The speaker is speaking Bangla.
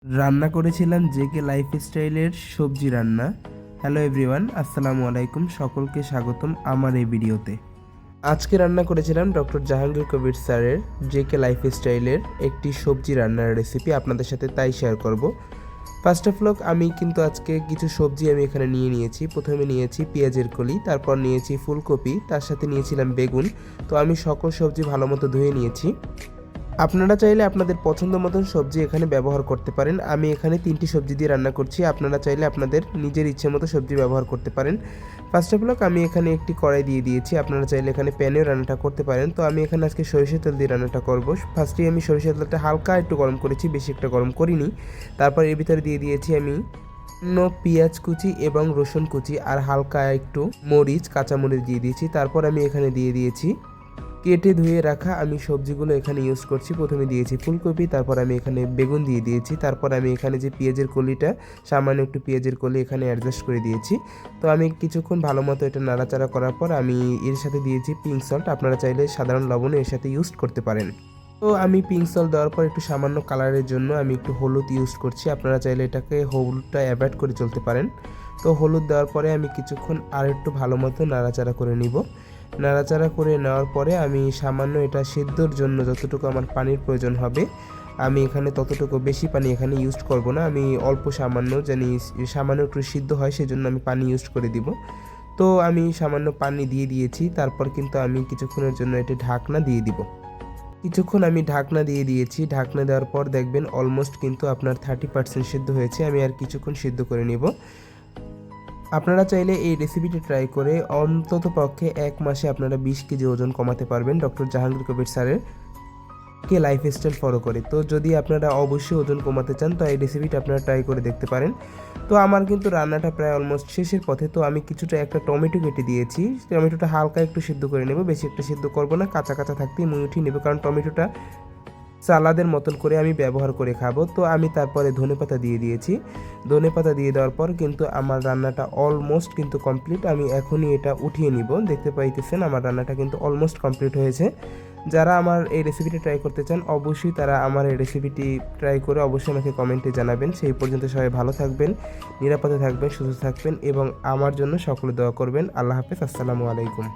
রান্না করেছিলাম জেকে লাইফস্টাইলের সবজি রান্না। হ্যালো এভরিওয়ান, আসসালামু আলাইকুম। সকলকে স্বাগতম আমার এই ভিডিওতে। আজকে রান্না করেছিলাম ডক্টর জাহাঙ্গীর কবির স্যারের জেকে লাইফস্টাইলের একটি সবজি রান্নার রেসিপি, আপনাদের সাথে তাই শেয়ার করব। ফার্স্ট অফ অল আমি কিন্তু আজকে কিছু সবজি আমি এখানে নিয়েছি। প্রথমে নিয়েছি পেঁয়াজের কলি, তারপর নিয়েছি ফুলকপি, তার সাথে নিয়েছিলাম বেগুন। তো আমি সকল সবজি ভালো মতো ধুয়ে নিয়েছি। আপনারা চাইলে আপনাদের পছন্দ মতন সবজি এখানে ব্যবহার করতে পারেন। আমি এখানে 3টি সবজি দিয়ে রান্না করছি, আপনারা চাইলে আপনাদের নিজের ইচ্ছে মতো সবজি ব্যবহার করতে পারেন। ফার্স্ট অফ অল আমি এখানে একটি কড়াই দিয়ে দিয়েছি, আপনারা চাইলে এখানে প্যানেও রান্নাটা করতে পারেন। তো আমি এখানে আজকে সরিষার তেল দিয়ে রান্নাটা করব। ফার্স্টেই আমি সরিষার তেলটা হালকা একটু গরম করেছি, বেশি একটা গরম করিনি। তারপর এর ভিতরে দিয়ে দিয়েছি আমি পেঁয়াজ কুচি এবং রসুন কুচি আর হালকা একটু মরিচ, কাঁচা মরিচ দিয়ে দিয়েছি। তারপর আমি এখানে দিয়ে দিয়েছি কেটে ধুয়ে রাখা আমি সবজিগুলো এখানে ইউজ করছি। প্রথমে দিয়েছি ফুলকপি, তারপর আমি এখানে বেগুন দিয়ে দিয়েছি, তারপর আমি এখানে যে পেঁয়াজের কলিটা, সামান্য একটু পেঁয়াজের কলি এখানে অ্যাডজাস্ট করে দিয়েছি। তো আমি কিছুক্ষণ ভালো মতো এটা নাড়াচাড়া করার পর আমি এর সাথে দিয়েছি পিঙ্ক সল্ট, আপনারা চাইলে সাধারণ লবণও এর সাথে ইউজ করতে পারেন। তো আমি পিঙ্ক সল্ট দেওয়ার পর একটু সামান্য কালারের জন্য আমি একটু হলুদ ইউজ করছি, আপনারা চাইলে এটাকে হলুদটা অ্যাভয়েড করে চলতে পারেন। তো হলুদ দেওয়ার পরে আমি কিছুক্ষণ আর একটু ভালো মতো নাড়াচাড়া করে নিব। নাড়াচাড়া করে নেওয়ার পরে আমি সামান্য এটা সিদ্ধর জন্য যতটুকু আমার পানির প্রয়োজন হবে আমি এখানে ততটুকু, বেশি পানি এখানে ইউজ করব না। আমি অল্প সামান্য জানি সামান্য একটু সিদ্ধ হয়, সেজন্য আমি পানি ইউজ করে দিব। তো আমি সামান্য পানি দিয়ে দিয়েছি। তারপর কিন্তু আমি কিছুক্ষণের জন্য এটি ঢাকনা দিয়ে দিব। কিছুক্ষণ আমি ঢাকনা দিয়ে দিয়েছি। ঢাকনা দেওয়ার পর দেখবেন অলমোস্ট কিন্তু আপনার 30% সিদ্ধ হয়েছে। আমি আর কিছুক্ষণ সিদ্ধ করে নিব। আপনারা চাইলে এই রেসিপিটি ট্রাই করে অন্তত পক্ষে 1 মাসে আপনারা 20 কেজি ওজন কমাতে পারবেন ডক্টর জাহাঙ্গীর কবির স্যারের কে লাইফস্টাইল ফলো করে। তো যদি আপনারা অবশ্যই ওজন কমাতে চান তো এই রেসিপিটা আপনারা ট্রাই করে দেখতে পারেন। তো আমার কিন্তু রান্নাটা প্রায় অলমোস্ট শেষের পথে। তো আমি কিছুটা একটা টমেটো কেটে দিয়েছি। টমেটোটা হালকা একটু সিদ্ধ করে নেব, বেশি একটা সিদ্ধ করব না, কাঁচা কাঁচা থাকতেই মুই উঠিয়ে নেব, কারণ টমেটোটা সালাদের মতন করে আমি ব্যবহার করে খাবো। তো আমি তারপরে ধনেপাতা দিয়ে দিয়েছি। ধনেপাতা দিয়ে দেওয়ার পর কিন্তু আমার রান্নাটা অলমোস্ট কিন্তু কমপ্লিট। আমি এখনই এটা উঠিয়ে নিব। দেখতে পাইতেছেন আমার রান্নাটা কিন্তু অলমোস্ট কমপ্লিট হয়েছে। যারা আমার এই রেসিপিটি ট্রাই করতে চান অবশ্যই তারা আমার এই রেসিপিটি ট্রাই করে অবশ্যই আমাকে কমেন্টে জানাবেন। সেই পর্যন্ত সবাই ভালো থাকবেন, নিরাপদে থাকবেন, সুস্থ থাকবেন এবং আমার জন্য সকলে দোয়া করবেন। আল্লাহ হাফেজ, আসসালামু আলাইকুম।